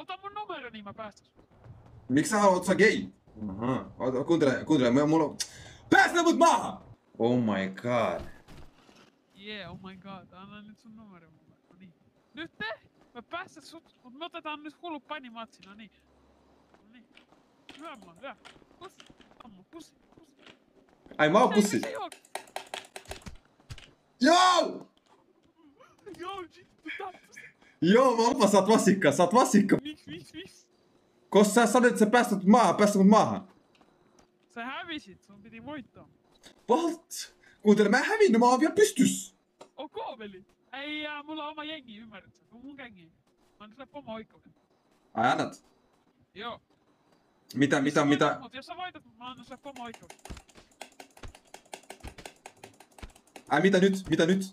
Ota mun numero, niin mä päästän sut. Miksi sä haluat, sä gay? Ahaa. Kuuntele, mulla on... Päästä mut maahan! Oh my god. Yeah, oh my god, anna nyt sun numero mulle. No niin. Nyt te! Mä päästän sut, mut me otetaan nyt hullu painimatsi, no niin. No niin. Hyvä mä, hyvä. Pussi, ammu, pussi. Ai mä oon pussi. Joo! Joo, shit, pussi. Joo, mä lupan, sä oot vasikka. Miksi? Koska sä sanoit, että sä päästä mut maahan. Sä hävisit, sun piti voittaa. What? Kuuntele, mä en hävinnyt, mä oon vielä pystys. Ok, veli. Ei, mulla on oma jengi, ymmärrät sä? Mun jengi. Mä annan sulle pomo-oikeuden. Ai annat? Joo. Mitä? Mut jos sä voitat, mä annan sulle pomo-oikeuden. Ai mitä nyt?